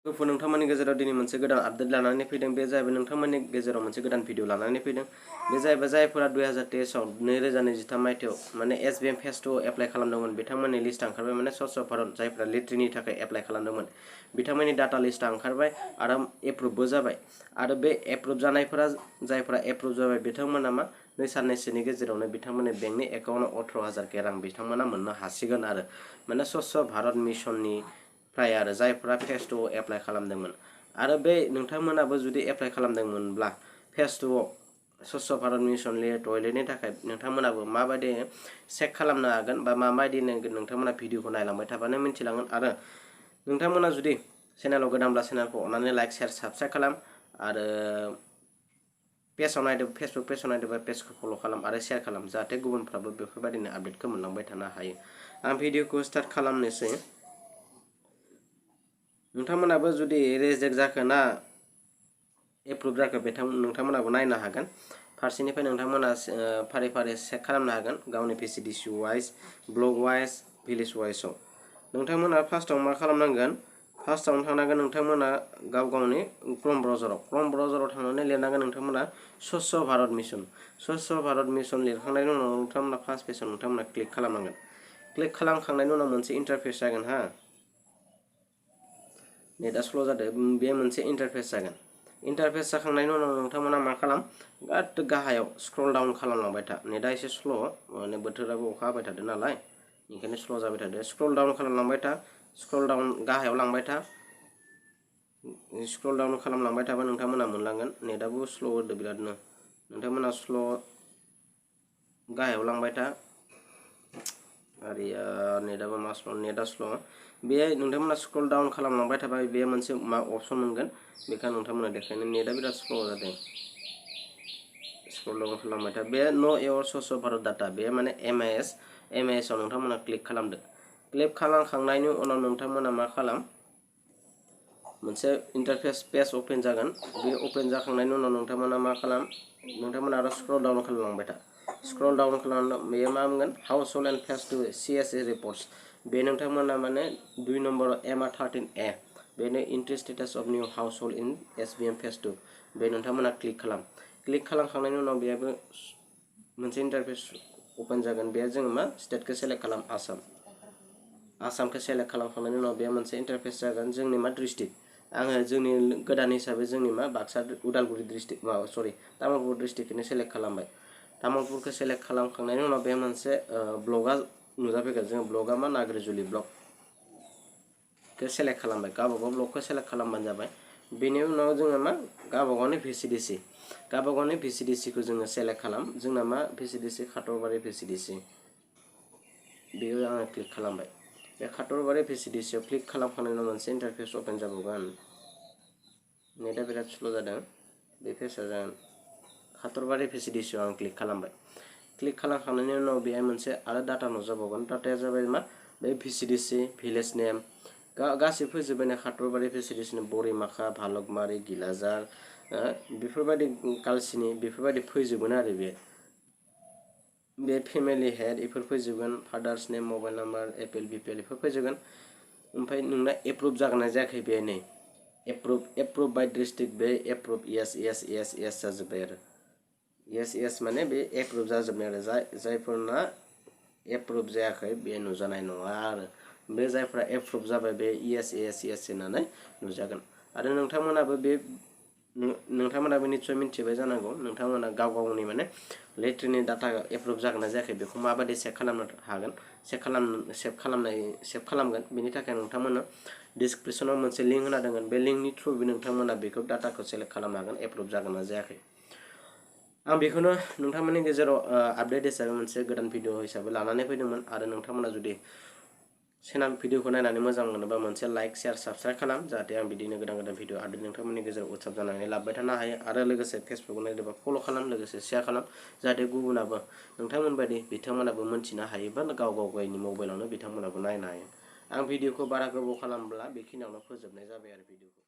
नोंथांमोननि गेजेराव दिनै मोनसे गोदान आपडेट लानानै फैदों बे जाहैबाय नोंथांमोननि गेजेराव मोनसे गोदान भिडिअ लानानै फैदों बे जाहैबाय जायफोरा 2023 आव 2023 मायथाइयाव माने एसबिएम फेज 2 एप्लाइ खालामदोंमोन बिथांमोननि लिस्ट ओंखारबाय माने स्वच्छ भारत जायफोरा लेट्रिननि थाखाय एप्लाइ खालामदोंमोन बिथांमोननि डाटा लिस्टआ ओंखारबाय आरो एप्रुभबो जाबाय आरो बे एप्रुभ जानायफोरा जायफोरा एप्रुभ जाबाय बिथांमोना मा 2 साननैसोनि गेजेरावनो बिथांमोननि बेंकनि एकाउन्टआव 18,000 के रां बिथांमोना मोननो हासिगोन आरो माने स्वच्छ भारत मिशननि प्राय आरो जायफोरा फेज 2 आव एप्लाइ खालामदोंमोन आरो बे नोंथांमोनाबो जुदि एप्लाइ खालामदोंमोनब्ला फेज 2 आव स्वच्छ भारत मिशन टयलेटनि थाखाय नोंथांमोनाबो माबायदि चेक खालामनो हागोन बा माबायदि नोंथांमोना भिडिअखौ नायलांबाय थाबानो मिथिलांगोन आरो नोंथांमोना जुदि चेनेलाव गोदानब्ला चेनेलखौ अननानै लाइक शेयार साबस्क्राइब खालाम आरो पेजआव नायदो फेसबुक पेजआव नायदोबा पेजखौ फल' खालाम आरो शेयार खालाम जाहाथे गुबुनफ्राबो बेफोरबायदिनो आपडेटखौ मोनलांबाय थानो हायो आं भिडिअखौ स्टार्ट खालामनोसै नोंथांमोनाबो जुदि रिजेक्ट जाखो ना एप्रुभ जाखो नोंथांमोनाबो नायनो हागोन फारसेनिफ्राय नोंथांमोना फारि फारि चेक खालामनो हागोन गावनि VCDC wise block wise village वाइजआव नोंथांमोना फार्स्टआव मा खालामनांगोन फार्स्टआवनो थांनांगोन नोंथांमोना गावनि क्रोम ब्राउजाराव थांनानै लिरनांगोन नोंथांमोना स्वच्छ भारत मिशन लिरखांनायनि उनाव नोंथांमोना फार्स्ट पेजआव नोंथांमोना क्लिक खालामनांगोन क्लिक खालामखांनायनि उनाव मोनसे इन्टारफेस जागोन हा नेटआ स्ल' जादों बे मोनसे इन्टारफेस जागोन इन्टारफेस जाखांनायनि उनाव नोंथांमोना मा खालाम गाद गाहायाव स्क्रल डाउन खालामलांबाय था नेटआ एसे स्ल' माने बोथोराबो अखा हाबाय थादों नालाय ओंखायनो स्ल' जाबाय थादों स्क्रल डाउन खालामलांबाय था स्क्रल डाउन गाहायाव लांबाय था स्क्रल डाउन खालामलांबाय थाबा नोंथांमोना मोनलांगोन नेटआबो स्ल' होदो बिरादनो नोंथांमोना स्ल' गाहायाव लांबाय था आरो नेटआबो मा स्ल' नेटआ स्ल' बे नोंथांमोना स्क्रल डाउन खालामलांबाय थाबा बे मोनसे मा अपसन मोनगोन बेखौ नोंथांमोना देखायनो नेटआ बिराद स्ल' जादों स्क्रल डाउन खालामबाय था बे नो योर स्वच्छ भारत डाटा बे माने एमआइएस आव नोंथांमोना क्लिक खालामदो क्लिक खालामखांनायनि उनाव नोंथांमोना मा खालाम मोनसे इन्टारफेस पेज ओपन जागोन बे ओपन जाखांनायनि उनाव नोंथांमोना मा खालाम नोंथांमोना आरो स्क्रल डाउन खालामलांबाय था स्क्रल डाउन खालामना बेयो मा मोनगोन house hold and phase 2 CSA रिपर्ट्स बे नोंथांमोना माने 2 नम्बर MR13A बेनो entry status of new house hold in SBM phase 2 बे नोंथांमोना क्लिक खालामखांनायनि उनाव बेयाबो मोनसे इन्टारफेस ओपन जागोन बेयाव जोङो मा स्टेटखौ सेलेक्ट खालाम आसामखौ सेलेक्ट खालामखांनायनि उनाव बेयाव मोनसे इन्टारफेस जागोन जोंनि मा डिस्ट्रिक्ट आङो जोंनि गोदान हिसाबै जोंनि मा बाक्सा उदालगुरि डिस्ट्रिक्ट तामुलपुर डिस्ट्रिक्टखौनो सेलेक्ट खालामबाय तामुलपुरखौ सेलेक्ट खालामखांनायनि उनाव बे मोनसे ब्लगआ नुजाफैगोन जों ब्लगआ मा नागेइजुलि ब्लगखौ सेलेक्ट खालामबाय गावबागाव ब्लगखौ सेलेक्ट खालामबानो जाबाय बेनि उनाव जोङो मा गावबागावनि भिसिडिसिखौ जोङो सेलेक्ट खालाम जोंना मा भिसिडिसि खाथरबारि भिसिडिसि बेयाव आङो क्लिक खालामबाय बे खाथरबारि भिसिडिसिआव क्लिक खालामखांनायनि उनाव मोनसे इन्टारफेस ओपन जाबावगोन नेटआ बिराद स्ल' जादों बे पेजआ जागोन खाथरबारि भिसिडिसिआव आं क्लिक खालामबाय क्लिक खालामखांनायनि उनाव बेहाय मोनसे आरो डाटा नुजाबावगोन डाटाया जाबाय मा बे भिसिडिसि भिलेज नेम गासैबो फैजोबबाय खाथरबारि भिसिडिसिनि बरिमाखा भालुकमारि गिलाजार बेफोरबायदि कालसिनि बेफोरबायदि फैजोबगोन आरो बे फेमिलि हेड बेफोर फैजोबगोन फादार्स नेम मबाइल नाम्बार एपल बिपिएल बेफोर फैजोबगोन ओमफ्राय नोंना एप्रुभ जागोनना जायाखै बे नै एप्रुभ बाय डिस्ट्रिक्ट बे एप्रुभ येस जाजोब्बाय आरो येस माने बे एप्रुभ जाजोबनाय आरो जायफोरना एप्रुभ जायाखै बे नुजानाय नङा आरो बे जायफोरा एप्रुभ जाबाय बे येस होननानै नुजागोन आरो नोंथांमोनाबो निस्सय मिथिबाय जानांगौ नोंथांमोना गावनि माने लेट्रिननि डाटा एप्रुभ जागोन ना जायाखै बेखौ माबायदि सेक खालामनो हागोन सेक खालामगोन बेनि थाखाय नोंथांमोना डिसक्रिपसनाव मोनसे लिंक होना दोनगोन बे लिंकनि थ्रुयै नोंथांमोना बेखौ डाटाखौ सेलेक्ट खालामनो हागोन एप्रुभ जागोन ना जायाखै आं बेखौनो नोंथांमोननि गेजेराव आपडेट हिसाबै मोनसे गोदान भिडिअ हिसाबै लानानै फैदोंमोन आरो नोंथांमोना जुदि चेनेल भिडिअखौ नायनानै मोजां मोनोबा मोनसे लाइक शेयार साबस्क्राइब खालाम जाहाथे आं बिदिनो गोदान भिडिअ आपडेट नोंथांमोननि गेजेराव उत्साब जानानै लाबोबाय थानो हायो आरो लोगोसे फेसबुकआव नायदोंबा फल' खालाम लोगोसे शेयार खालाम जाहाथे गुबुनाबो नोंथांमोनबायदि बिथांमोनाबो मोनथिनो हायो बा गावनि मबाइलावनो बिथांमोनाबो नायनो हायो आं भिडिअखौ बारा गोबाव खालामब्ला बेखिनियावनो फोजोबनाय जाबाय आरो भिडिअखौ